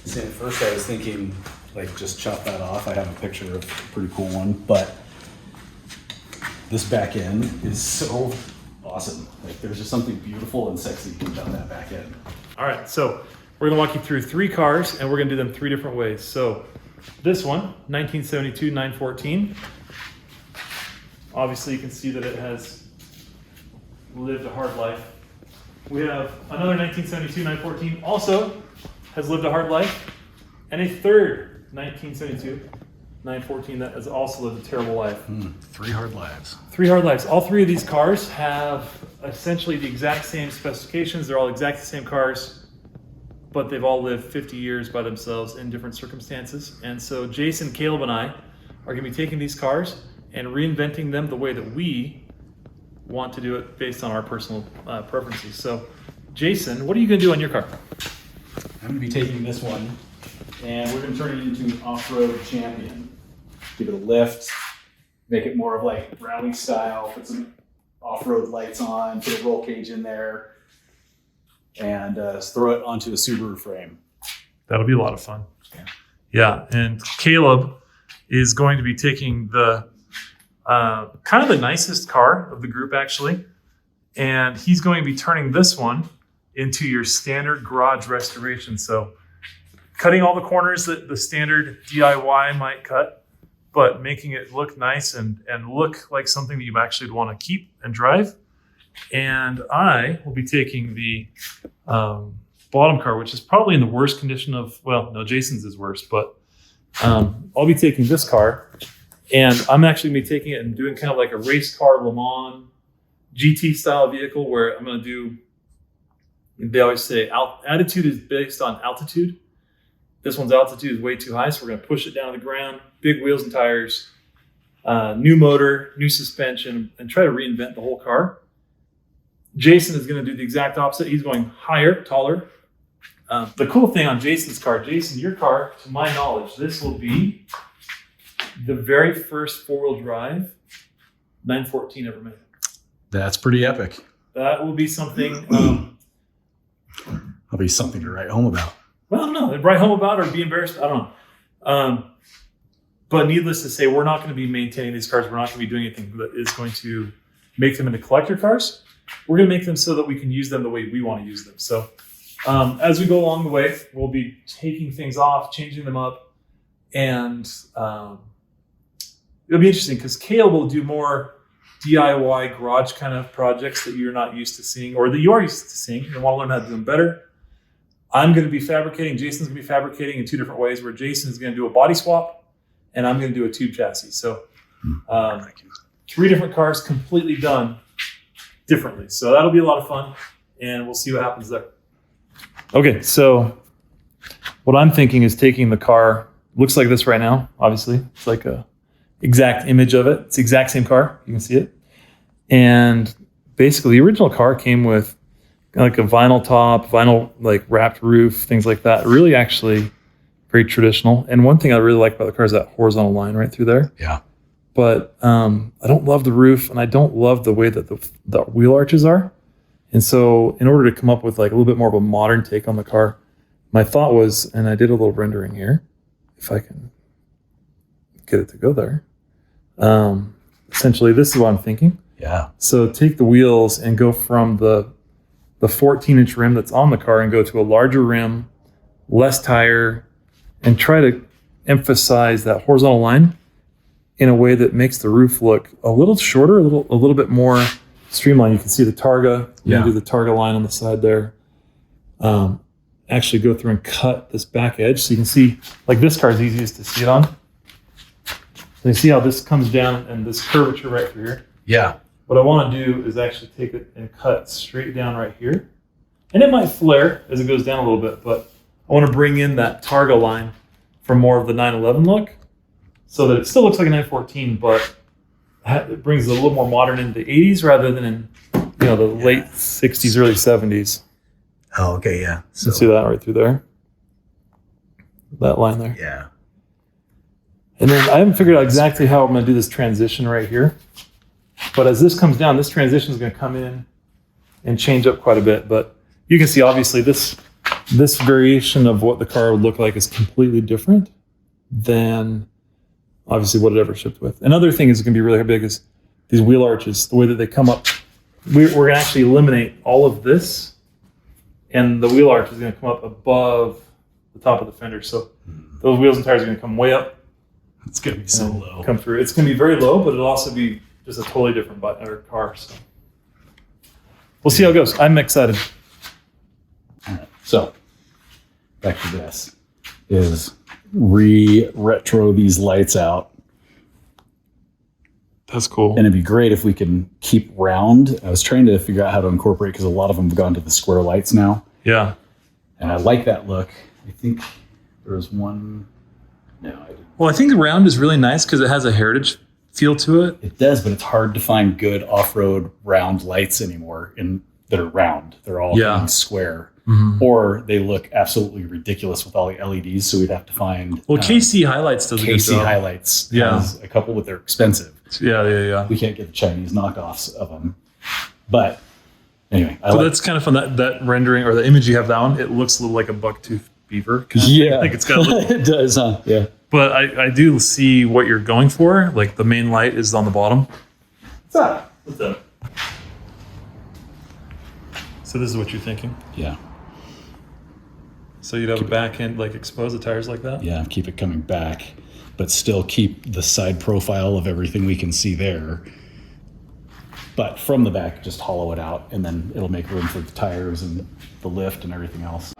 See, at first I was thinking, like, just chop that off. I have a picture of a pretty cool one, but this back end is so awesome. Like, there's just something beautiful and sexy about that back end. All right, so we're gonna walk you through 3 cars and we're gonna do them 3 different ways. So this one, 1972 914. Obviously you can see that it has lived a hard life. We have another 1972 914, also has lived a hard life, and a third 1972 914 that has also lived a terrible life. 3 hard lives. 3 hard lives. All 3 of these cars have essentially the exact same specifications. They're all exactly the same cars, but they've all lived 50 years by themselves in different circumstances. And so Jason, Caleb, and I are gonna be taking these cars and reinventing them the way that we want to do it based on our personal preferences. So Jason, what are you gonna do on your car? I'm gonna be taking this one and we're gonna turn it into an off-road champion. Give it a lift, make it more of like rally style, put some off-road lights on, put a roll cage in there, and throw it onto a Subaru frame. That'll be a lot of fun. Yeah, and Caleb is going to be taking the kind of the nicest car of the group, actually, and he's going to be turning this one into your standard garage restoration. So cutting all the corners that the standard DIY might cut, but making it look nice and look like something that you actually want to keep and drive. And I will be taking the bottom car, which is probably in the worst condition of, well, no, Jason's is worse, but I'll be taking this car, and I'm actually going to be taking it and doing kind of like a race car Le Mans GT style vehicle, where I'm going to do, they always say attitude is based on altitude. This one's altitude is way too high, so we're going to push it down to the ground, big wheels and tires, new motor, new suspension, and try to reinvent the whole car. Jason is going to do the exact opposite. He's going higher, taller. The cool thing on Jason's car, Jason, your car, to my knowledge, this will be the very first 4-wheel drive 914 ever made. That's pretty epic. That will be something. That'll be something to write home about. Well, I don't know. Write home about or be embarrassed. I don't know. But needless to say, we're not going to be maintaining these cars. We're not going to be doing anything that is going to make them into collector cars. We're going to make them so that we can use them the way we want to use them. So as we go along the way, we'll be taking things off, changing them up, and it'll be interesting because Caleb will do more DIY garage kind of projects that you're not used to seeing, or that you are used to seeing. You want to learn how to do them better. I'm going to be fabricating. Jason's going to be fabricating in 2 different ways, where Jason is going to do a body swap and I'm going to do a tube chassis. So 3 different cars completely done differently. So that'll be a lot of fun, and we'll see what happens there. Okay, so what I'm thinking is taking the car, looks like this right now, obviously. It's like a exact image of it. It's the exact same car. You can see it. And basically the original car came with like a vinyl top, vinyl like wrapped roof, things like that. Really actually very traditional. And one thing I really like about the car is that horizontal line right through there. Yeah. But I don't love the roof, and I don't love the way that the wheel arches are. And so in order to come up with like a little bit more of a modern take on the car, my thought was, and I did a little rendering here, if I can get it to go there. Essentially, this is what I'm thinking. Yeah. So take the wheels and go from the 14-inch rim that's on the car and go to a larger rim, less tire, and try to emphasize that horizontal line in a way that makes the roof look a little shorter, a little bit more streamlined. You can see the Targa. You can do the Targa line on the side there. Actually go through and cut this back edge so you can see, like this car is easiest to see it on. So you see how this comes down and this curvature right through here. Yeah. What I want to do is actually take it and cut straight down right here. And it might flare as it goes down a little bit, but I want to bring in that Targa line for more of the 911 look so that it still looks like a 914, but it brings it a little more modern in the 80s rather than in the late 60s, early 70s. Oh, okay, yeah. So see that right through there? That line there. Yeah. And then I haven't figured out exactly how I'm going to do this transition right here. But as this comes down, this transition is going to come in and change up quite a bit. But you can see, obviously, this this variation of what the car would look like is completely different than obviously what it ever shipped with. Another thing is going to be really big is these wheel arches, the way that they come up. We're going to actually eliminate all of this, and the wheel arch is going to come up above the top of the fender. So those wheels and tires are going to come way up. It's going to be so low. Come through. It's going to be very low, but it'll also be just a totally different car. So we'll see how it goes. I'm excited. All right. So back to this is retro these lights out. That's cool. And it'd be great if we can keep round. I was trying to figure out how to incorporate because a lot of them have gone to the square lights now. Yeah. And I like that look. I think there was one. No, I didn't. Well, I think the round is really nice because it has a heritage feel to it. It does, but it's hard to find good off-road round lights anymore that are round. They're all kind of square. Mm-hmm. Or they look absolutely ridiculous with all the LEDs, so we'd have to find... Well, KC Highlights does a good job. KC Highlights has a couple, but they're expensive. Yeah. We can't get the Chinese knockoffs of them. But anyway. That's kind of fun. That rendering or the image you have down, it looks a little like a buck-toothed beaver. Yeah. I think it's got a little... It does, huh? Yeah. But I do see what you're going for. Like the main light is on the bottom. What's up? So this is what you're thinking? Yeah. So you'd have a back end, like expose the tires like that? Yeah, keep it coming back, but still keep the side profile of everything we can see there. But from the back, just hollow it out, and then it'll make room for the tires and the lift and everything else.